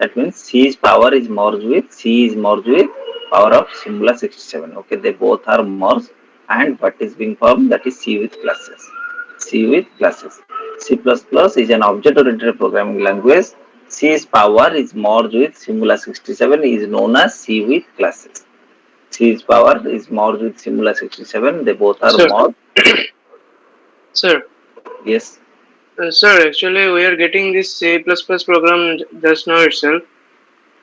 That means C's power is merged with power of Simula 67. Okay, they both are merged, and what is being formed, that is C with classes. C with classes. C++ is an object-oriented programming language. C's power is merged with Simula 67 is known as C with classes. C's power is merged with Simula 67. They both are Sir, merged. sir, Yes. sir. Actually, we are getting this C++ program just now itself.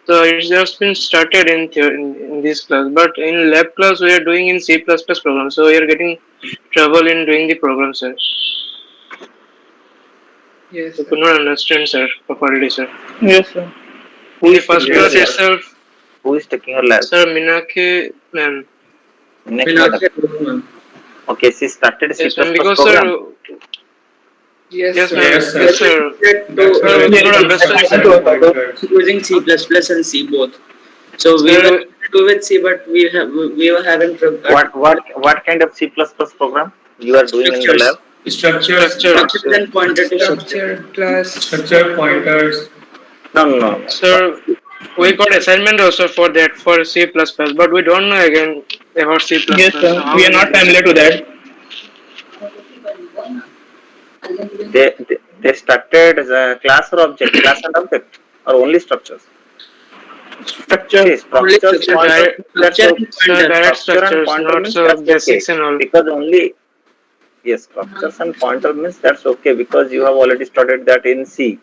So it's just been started in this class, but in lab class we are doing in C++ program. So we are getting trouble in doing the program, sir. Yes, I sir. could not understand, sir, properly, sir. Yes, sir. Who In the is first taking your class lab? itself, Who is taking your lab? sir, Minaki, ma'am. Next madam. Meenakshi Arun. Okay, she started C++ Yes, ma'am. Because, program. sir, Yes, yes, sir. ma'am. Yes, sir. Yes, sir. That's Sir, why we we could need not to understand, understand sir. pointers. Using C++ and C both. So we were Sir, able to do with C, but we were having What kind of C++ program you are doing in the structures. lab? Structures, structure. Structures and pointer to structure. Structure, class. structure pointers. No. Sir, we got assignment also for that for C++, but we don't know again about C++. Yes, So sir. how We we are will not do, sir? familiar to that. They started as a class or object, class and object, or only structures. Structure. See, Only structures, structure. pointer, Direct, that's Structure okay. and sir, pointer. direct Structure and structures, pointer not means so that's okay basics and all. because only yes, structures and pointer means that's okay because you have already studied that in C.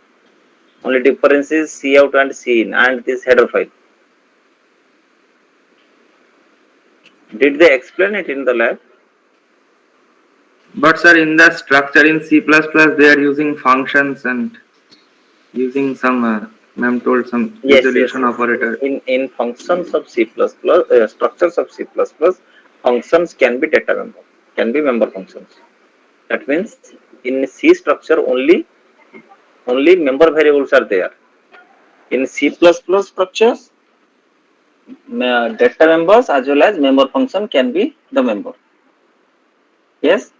Only difference is C out and C in and this header file. Did they explain it in the lab? But sir, in the structure in C++, they are using functions and using some, ma'am told some Yes. resolution operator. In functions of C++, structures of C++, functions can be data member, can be member functions. That means in C structure only member variables are there. In C++ structures, data members as well as member function can be the member. Yes.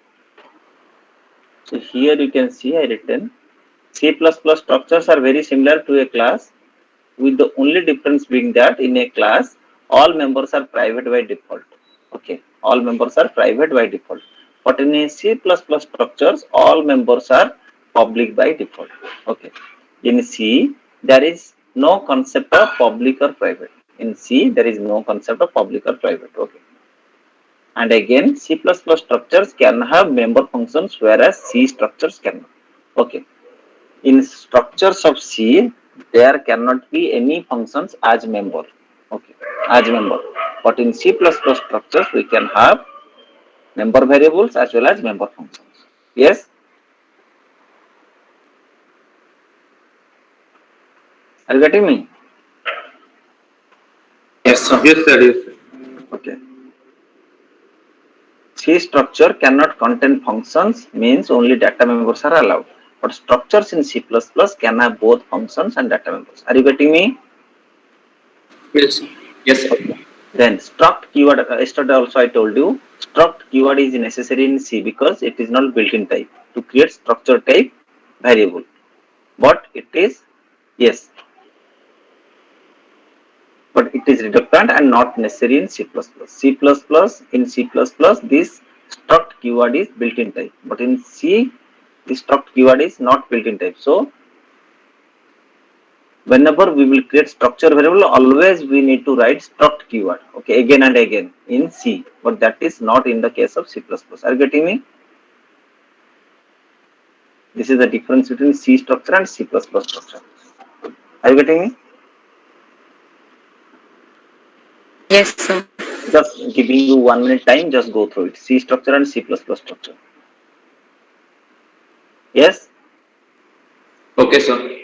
So here you can see I written C++ structures are very similar to a class, with the only difference being that in a class all members are private by default. Okay, all members are private by default, but in a C++ structures all members are public by default. Okay, in C there is no concept of public or private. In C there is no concept of public or private. Okay, and again C++ structures can have member functions whereas C structures cannot. Okay, in structures of C, there cannot be any functions as member. Okay, as member. But in C++ structures, we can have member variables as well as member functions. Yes, are you getting me? Yes, sir. Yes, sir. Yes, sir. Okay. C structure cannot contain functions means only data members are allowed. But structures in C++ can have both functions and data members. Are you getting me? Yes. Yes, sir. Then struct keyword, yesterday also I told you, struct keyword is necessary in C because it is not built-in type to create structure type variable. But it is, yes, but it is redundant and not necessary in C++. In C++, this struct keyword is built-in type, but in C, the struct keyword is not built-in type. So whenever we will create structure variable, always we need to write struct keyword, okay, again and again in C, but that is not in the case of C++. Are you getting me? This is the difference between C structure and C++ structure. Are you getting me? Yes, sir. Just giving you 1 minute time, just go through it. C structure and C++ structure. Yes. Okay, sir.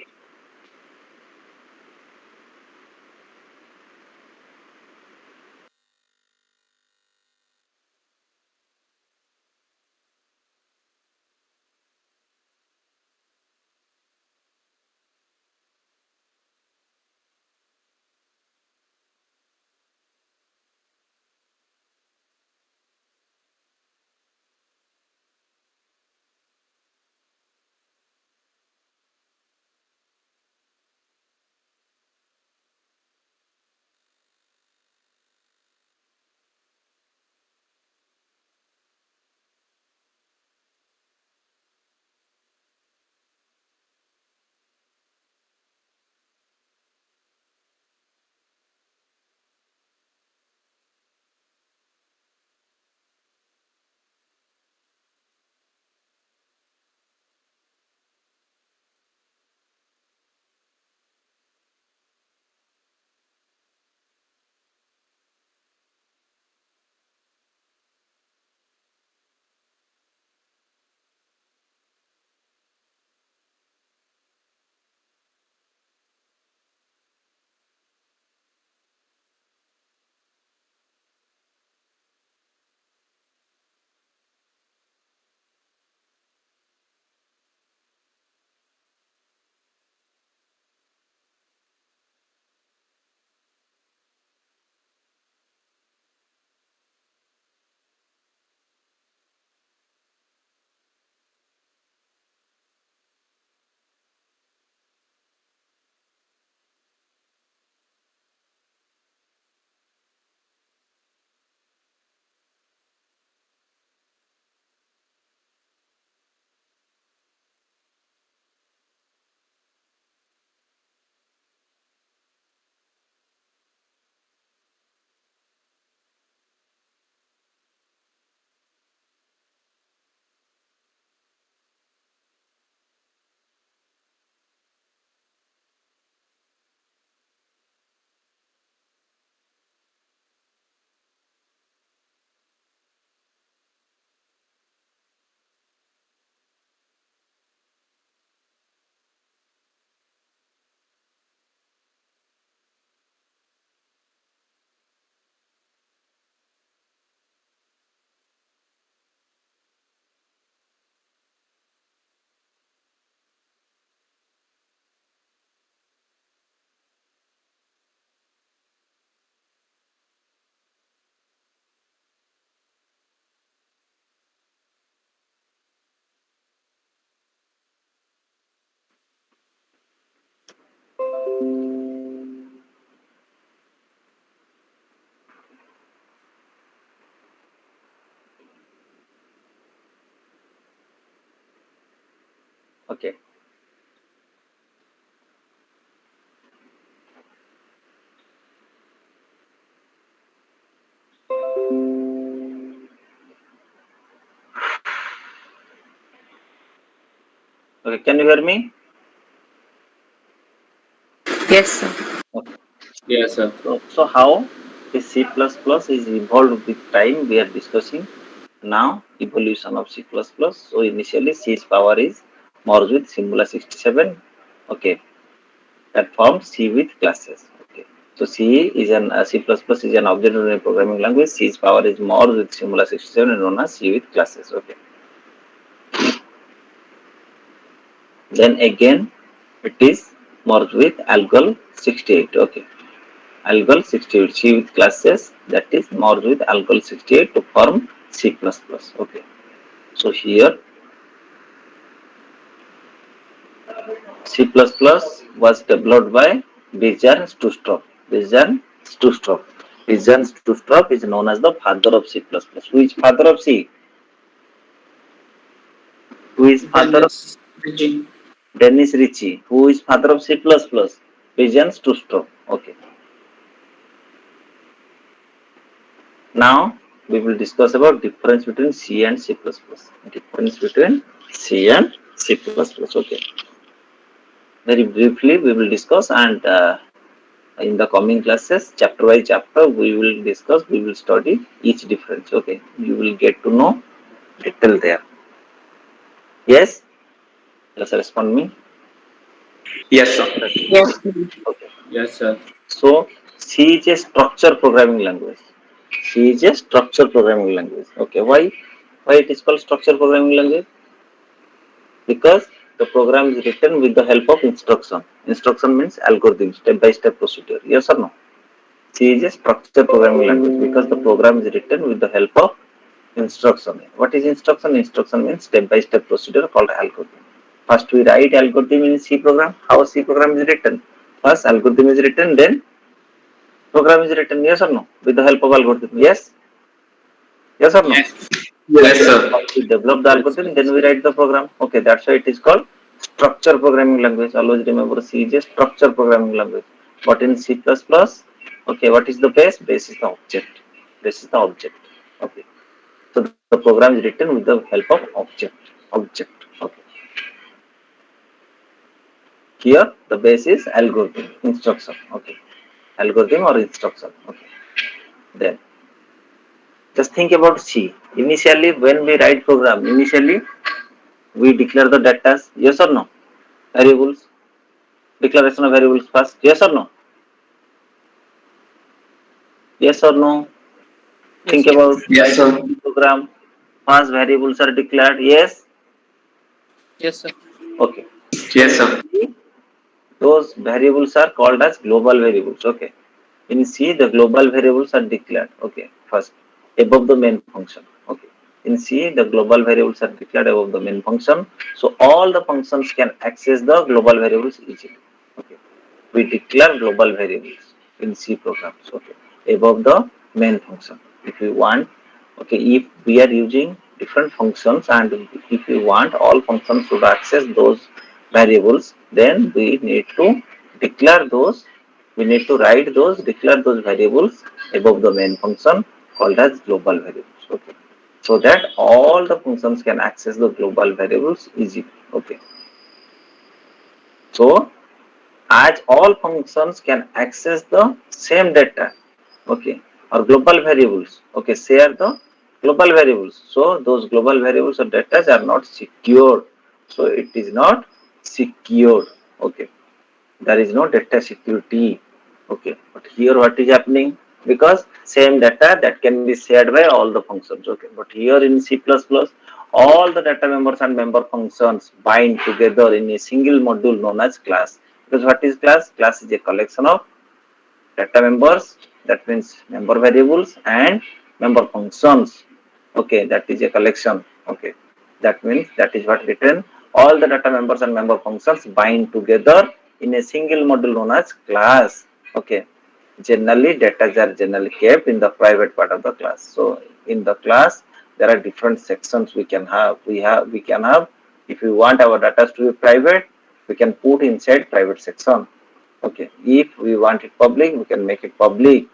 Okay. Okay, can you hear me? Yes, sir. Okay. Yes, sir. So how the C++ is evolved with time we are discussing now evolution of C++. So initially C's power is merged with Simula 67. Okay, that forms C with classes. Okay, so C is an C++ is an object-oriented programming language. C's power is merged with Simula 67 and known as C with classes. Okay, then again it is merged with Algol 68. Okay. Algol 68 C with classes that is merged with Algol 68 to form C++. Okay. So here C++ was developed by Bijan Stroustrup. Bijan Stroustrup. Bijan Stroustrup is known as the father of C++. Who is father of C? Who is father of Dennis Ritchie. Dennis Ritchie? Who is father of C++? Bijan Stroustrup. Okay. Now we will discuss about difference between C and C++. Difference between C and C++. Okay. Very briefly we will discuss, and in the coming classes chapter by chapter we will discuss, we will study each difference. Okay, you will get to know detail there. Yes, let's respond me. Yes, sir. Yes, sir. Okay, Yes, sir. so C is a structure programming language. C is a structure programming language. Okay, why it is called structure programming language? Because the program is written with the help of instruction. Instruction means algorithm, step by step procedure. Yes or no? C is a structure programming language because the program is written with the help of instruction. What is instruction? Instruction means step by step procedure called algorithm. First we write algorithm in C program. How a C program is written? First algorithm is written, then program is written. Yes or no? With the help of algorithm. Yes? Yes or no? Yes. Yes, sir. We develop the algorithm, then we write the program. Okay, that's why it is called structure programming language. Always remember C is a structure programming language. But in C++, okay, what is the base? Base is the object. Base is the object. Okay. So the program is written with the help of object. Object. Okay. Here the base is algorithm, instruction. Okay. Algorithm or instruction. Okay. Then just think about C. Initially, when we write program, initially we declare the data. Yes or no? Variables. Declaration of variables first. Yes or no? Yes or no? Yes, Think sir. about Yes, sir. writing the program. First variables are declared. Yes. Yes, sir. Okay. Yes, sir. Those variables are called as global variables. Okay. In C, the global variables are declared. Okay. First, above the main function. Okay. In C, the global variables are declared above the main function. So all the functions can access the global variables easily. Okay. We declare global variables in C programs. Okay. Above the main function. If we want, okay, if we are using different functions and if we want all functions to access those variables, then we need to declare those, we need to write those, declare those variables above the main function called as global variables. Okay. So that all the functions can access the global variables easily. Okay. So as all functions can access the same data, okay, or global variables, okay, share the global variables. So those global variables or data are not secured. So it is not secured. Okay, there is no data security. Okay, but here what is happening? Because same data that can be shared by all the functions. Okay, but here in C++, all the data members and member functions bind together in a single module known as class. Because what is class? Class is a collection of data members, that means member variables and member functions. Okay, that is a collection. Okay, that means that is what written. All the data members and member functions bind together in a single module known as class. Okay, generally data are generally kept in the private part of the class. So in the class there are different sections we can have. We can have If you want our data to be private, we can put inside private section. Okay. If we want it public, we can make it public.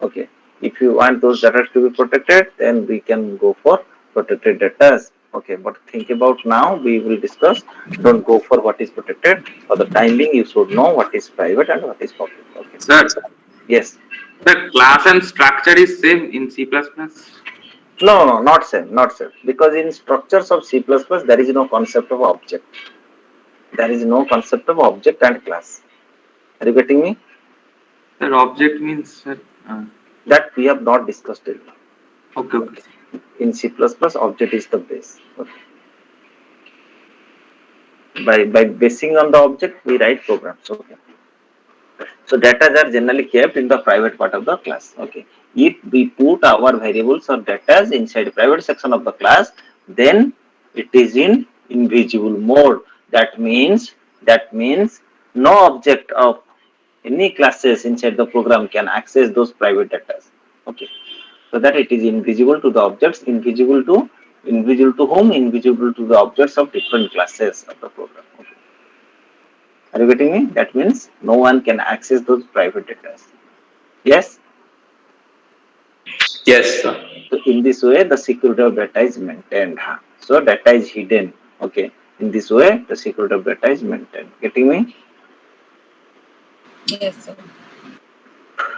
Okay. If you want those data to be protected, then we can go for protected data. Okay. But think about now, we will discuss. Don't go for what is protected. For the time being, you should know what is private and what is public. Okay. Sir, Yes. the class and structure is same in C++. No, not same, not same. Because in structures of C++, there is no concept of object. There is no concept of object and class. Are you getting me? Sir, object means, sir. That we have not discussed till now. Okay. In C++, object is the base. Okay. By basing on the object, we write programs. Okay. So data are generally kept in the private part of the class. Okay. If we put our variables or data inside private section of the class, then it is in invisible mode. That means no object of any classes inside the program can access those private data. Okay. So that it is invisible to the objects, invisible to whom? Invisible to the objects of different classes of the program. Okay. Are you getting me? That means no one can access those private data. Yes? Yes, sir. So in this way, the security of data is maintained. So data is hidden. Okay. In this way, the security of data is maintained. Getting me? Yes, sir.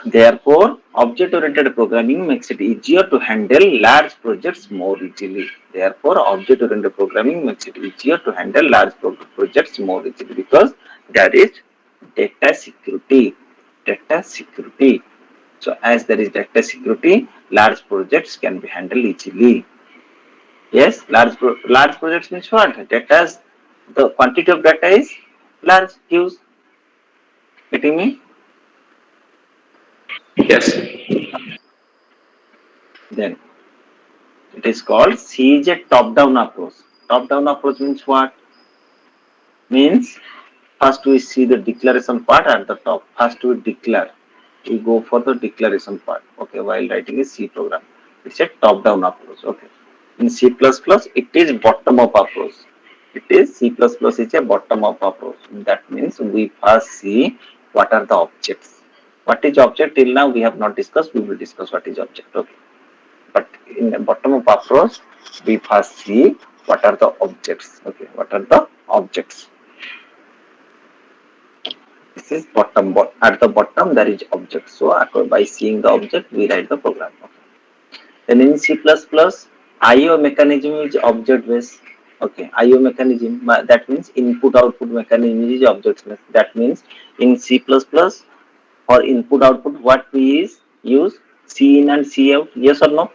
Therefore, object-oriented programming makes it easier to handle large projects more easily. Therefore, object-oriented programming makes it easier to handle large projects more easily because there is data security. Data security. So, as there is data security, large projects can be handled easily. Yes, large projects means what? Data, the quantity of data is large, huge. Getting me? Yes. Then it is called C is a top-down approach. Top-down approach means what? Means first we see the declaration part at the top. First we declare. We go for the declaration part. Okay, while writing a C program. It's a top-down approach. Okay. In C++, it is bottom-up approach. It is C++ is a bottom-up approach. That means we first see what are the objects. What is object? Till now we have not discussed. We will discuss what is object. Okay. But in the bottom-up approach, we first see what are the objects. Okay, what are the objects? This is bottom. At the bottom, there is object. So by seeing the object, we write the program. Okay. Then in C++, I/O mechanism is object-based. Okay, I/O mechanism. That means input-output mechanism is object-based. That means in C++, for input-output, what we use C in and C out. Yes or no?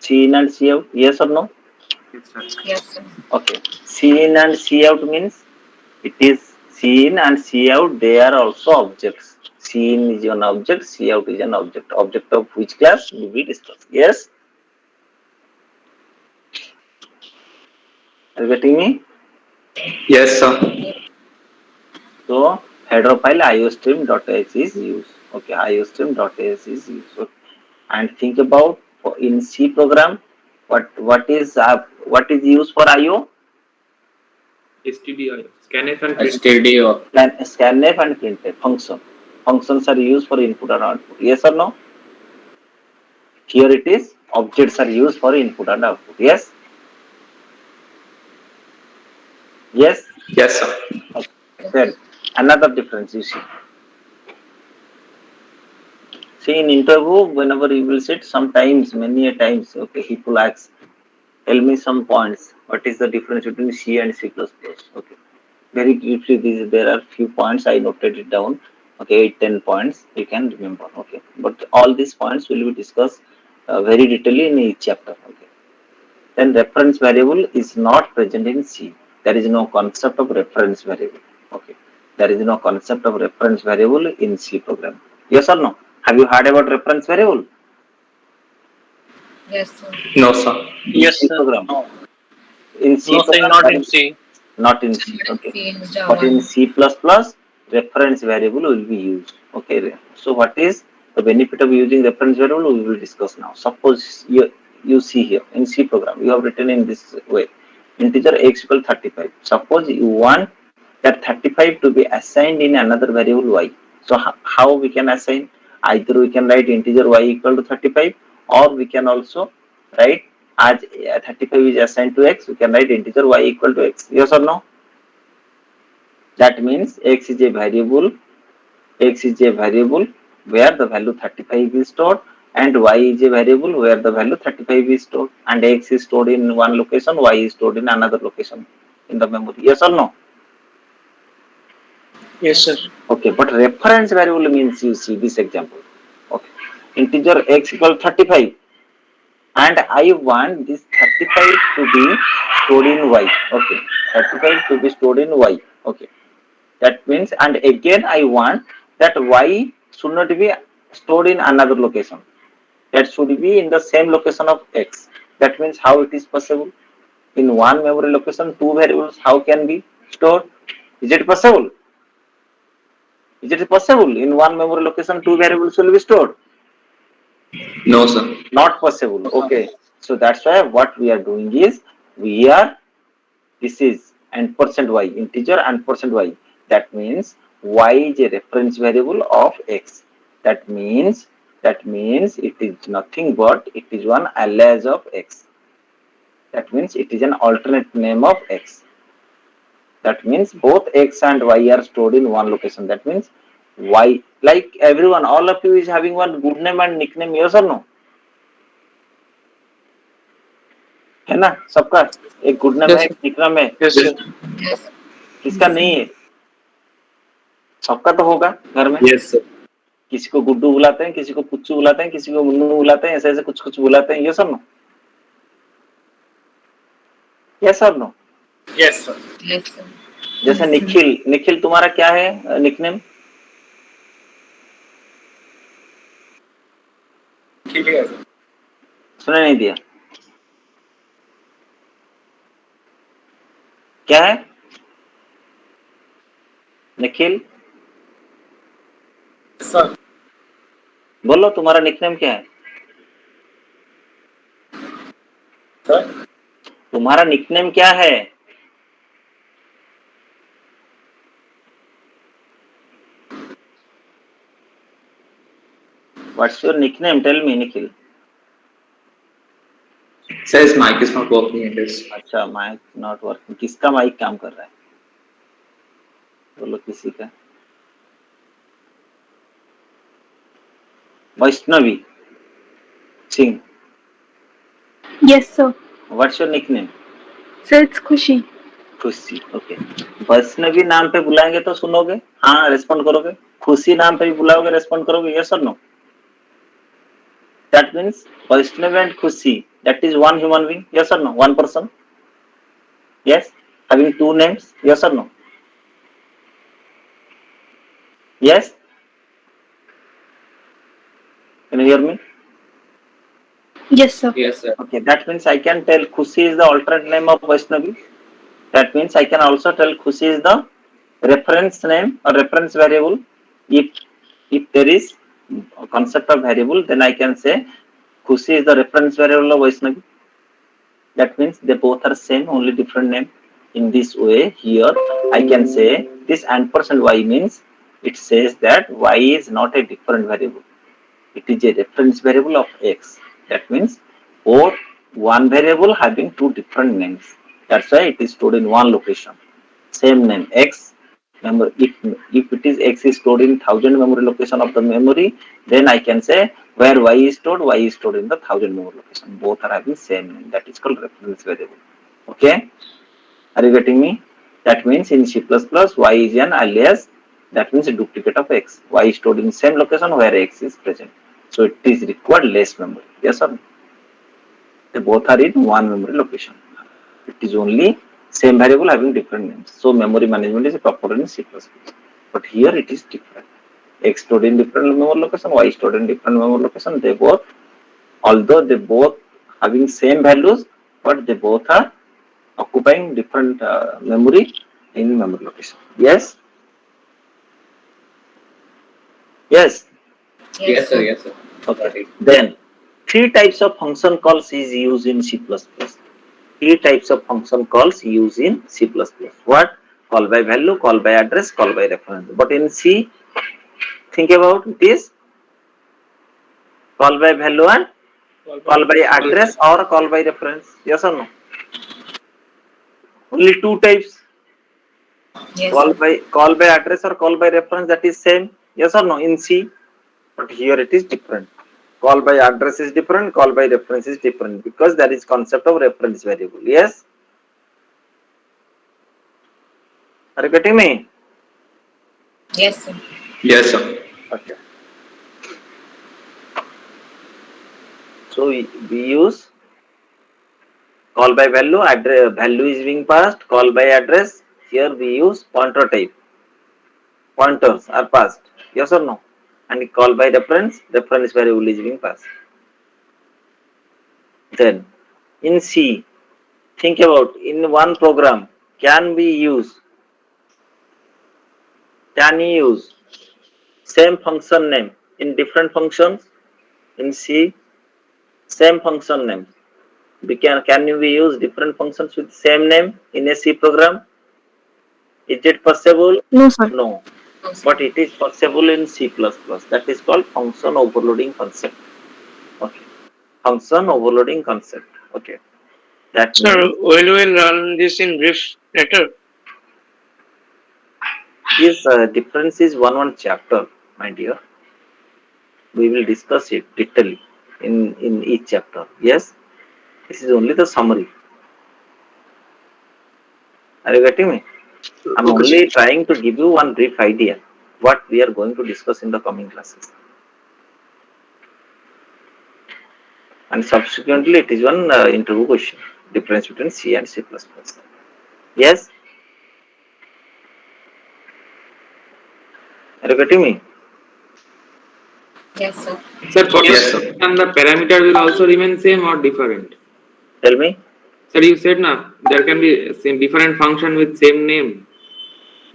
C in and C out. Yes or no? Yes, sir. Okay. C in and C out means it is C in and C out. They are also objects. C in is an object. C out is an object. Object of which class will be discussed. Yes. Are you getting me? Yes, sir. So header file iostream.h is used. Okay. iostream.h is used. Okay. And think about in C program what is used for I/O? STDIO, scanf and STDO. Scanf and printf function. Functions are used for input and output. Yes or no? Here it is objects are used for input and output. Yes. Yes. Yes, sir. Then another difference you see. See in interview, whenever you will sit, sometimes many a times, okay, people ask, tell me some points. What is the difference between C and C++? Okay. Very briefly, there are few points. I noted it down. Okay, 8-10 points you can remember. Okay, but all these points will be discussed very detailedly in each chapter. Okay. Then reference variable is not present in C. There is no concept of reference variable. Okay. There is no concept of reference variable in C program. Yes or no? Have you heard about reference variable? Yes, sir. No, sir. Yes, C sir. program. No. In C No, sir, program, not in C. not in C. Okay. C in But in Java. C++, reference variable will be used. Okay. So what is the benefit of using reference variable? We will discuss now. Suppose you see here in C program, you have written in this way. integer x equal 35. Suppose you want that 35 to be assigned in another variable y. So how we can assign? Either we can write integer y equal to 35, or we can also write as 35 is assigned to x, we can write integer y equal to x. Yes or no? That means x is a variable where the value 35 is stored, and y is a variable where the value 35 is stored, and x is stored in one location, y is stored in another location in the memory. Yes or no? Yes, sir. Okay, but reference variable means, you see this example. Okay, integer x equal 35, and I want this 35 to be stored in y. Okay, 35 to be stored in y. Okay, that means, and again I want that y should not be stored in another location. That should be in the same location of x. That means how it is possible? In one memory location, two variables how can be stored? Is it possible? Is it possible? In one memory location, two variables will be stored? No, sir. Not possible. Okay. So that's why what we are doing is, this is %y, integer %y. That means y is a reference variable of x. That means it is nothing but it is one alias of x. That means it is an alternate name of x. That means both x and y are stored in one location. That means y, like everyone, all of you is having one good name and nickname. Yes or no? है ना सबका? एक good name है, एक nickname है. Yes, sir. किसका नहीं है? सबका तो होगा घर में. Yes, sir. किसी को गुड्डू बुलाते हैं, किसी को पुच्चू बुलाते हैं, किसी को मुन्नू बुलाते हैं, ऐसे ऐसे कुछ कुछ बुलाते हैं. यस और नो? यस और no? Yes, sir. Yes, sir. जैसे निखिल तुम्हारा क्या है निकनेम? सुने नहीं दिया. क्या है निखिल? Sir. बोलो तुम्हारा निकनेम क्या है? Sir. तुम्हारा निकनेम क्या है? What's your nickname? Tell me, Nikhil. Sir, his mic is not working. It is. अच्छा, माइक नॉट वर्किंग. किसका माइक काम कर रहा है? बोलो किसी का. Vaishnavi Singh. Yes, sir. What's your nickname? Sir, it's Khushi. खुशी. ओके. वैष्णवी नाम पे बुलाएंगे तो सुनोगे? हाँ, रेस्पॉन्ड करोगे. खुशी नाम पे भी बुलाओगे, रेस्पॉन्ड करोगे. यस और no? That means Vaishnavi and Khushi, that is one human being. Yes or no? One person. Yes. Having two names. Yes or no? Yes. Can you hear me? Yes, sir. Yes, sir. Okay. That means I can tell Khushi is the alternate name of Vaishnavi. That means I can also tell Khushi is the reference name or reference variable. If there is a concept of variable, then I can say Khushi is the reference variable of Vaishnavi. That means they both are same, only different name. In this way, here I can say this %y means it says that y is not a different variable. It is a reference variable of x. That means both one variable having two different names. That's why it is stored in one location. Same name x. Remember, if it is x is stored in 1000 memory location of the memory, then I can say where y is stored in the 1000 memory location. Both are having same name. That is called reference variable. Okay? Are you getting me? That means in C++, y is an alias. That means a duplicate of x. Y is stored in same location where x is present. So it is required less memory. Yes or no? They both are in one memory location. It is only same variable having different names. So memory management is proper in C++. But here it is different. X stored in different memory location, Y stored in different memory location. They both, although they both having same values, but they both are occupying different memory in memory location. Yes? Yes? Yes, sir. Yes, sir. Okay. Then, three types of function calls is used in C++. Three types of function calls used in C++. What? Call by value, call by address, call by reference. But in C, think about this: call by value and call by address or call by reference. Yes or no? Only two types: Yes, call by address or call by reference. That is same. Yes or no? In C, but here it is different. Call by address is different. Call by reference is different because there is concept of reference variable. Yes. Are you getting me? yes, sir. Yes, sir. Okay. So we use call by value, address value is being passed, call by address. Here we use pointer type. Pointers are passed. Yes or no? And call by reference, reference variable is being passed. Then in C, think about in one program, can you use same function name in different functions? In C, same function name. Can we use different functions with same name in a C program? Is it possible? No, sir. No. No, sir. But it is possible in C++. That is called function overloading concept. Okay. Function overloading concept. Okay. That Sir, means will we run this in brief later? this difference is one chapter, my dear. We will discuss it detailedly in each chapter. Yes. This is only the summary. Are you getting me? I'm Okay, sir. only trying to give you one brief idea what we are going to discuss in the coming classes. And subsequently, it is one interview question: difference between C and C++. Yes. Are you getting me? Yes, sir. Sir, for Yes, the sir. and the parameter will also remain same or different? Tell me. Sir, you said na there can be same different function with same name.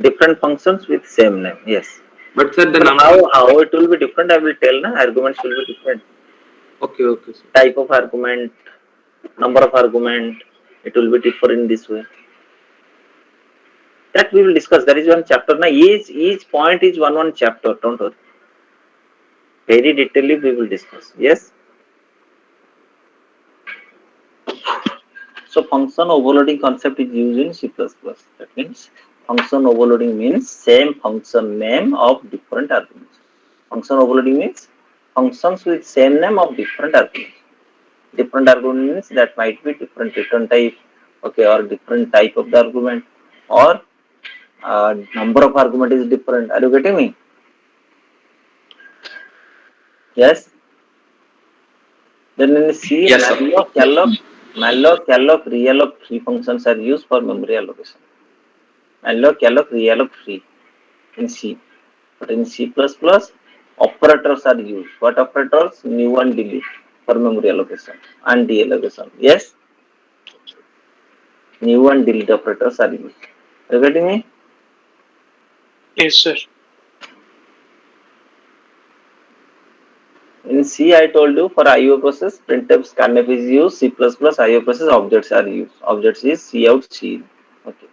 Different functions with same name. Yes. But sir, the But number. how it will be different? I will tell. Na arguments will be different. Okay, okay, sir. Type of argument, number of argument. It will be different in this way. That we will discuss. There is one chapter. Na each point is one chapter. Don't worry. Very detailedly we will discuss. Yes. So function overloading concept is used in C++. That means function overloading means same function name of different arguments. Function overloading means functions with same name of different arguments. Different argument means that might be different return type, okay, or different type of the argument, or number of argument is different. Are you getting me? Yes. Then in C, Yes, sir. malloc, calloc, realloc, free functions are used for memory allocation. Malloc, calloc, realloc, free in C. But in C++, operators are used. What operators? New and delete for memory allocation and deallocation. Yes? New and delete operators are used. Are you getting me? Yes, sir. In C, I told you for IO process, printf, scanf is used. C++ IO process, objects are used. Objects is cout, C. Okay.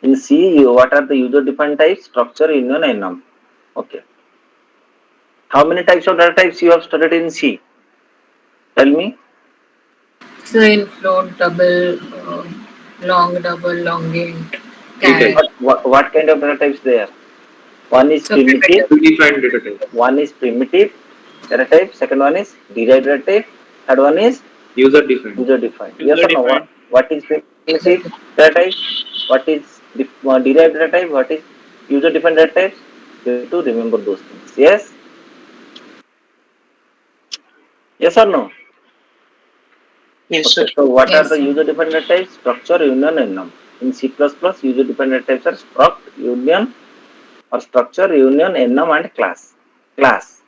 In C, what are the user-defined types? Structure, union, enum. Okay. How many types of data types you have studied in C? Tell me. So in float, double, long, double, long int, Okay. char. What kind of data types there? One is So primitive. Predefined data type. One is primitive data type. Second one is derived data type. Third one is User defined. user-defined. Yes or no? User-defined. What is User primitive data type? What is derived data type? What is user-defined data types? You have to remember those things. Yes? Yes or no? Yes, Okay, sir. so what are Yes, the sir. user-defined data types? Structure, union, enum. In C++, user-defined data types are struct, union, or structure, union, enum, and class. Class.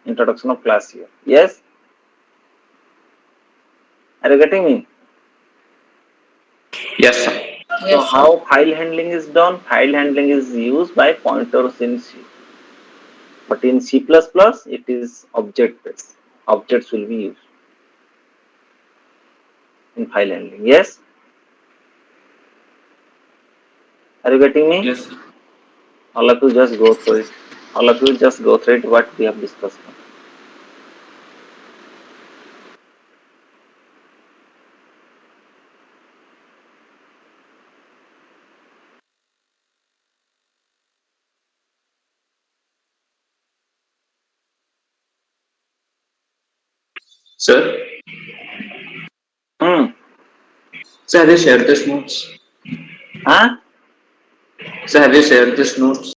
Introduction of class here. Yes? Are you getting me? Yes, sir. So Yes, sir. how file handling is done? File handling is used by pointers in C. But in C++, it is object based. Objects will be used. in file handling. Yes? Are you getting me? Yes, sir. All of you just go through it. All of you just go through it what we have discussed now. Sir, Hmm. sir, have you shared this notes? Huh? Sir, have you shared this notes?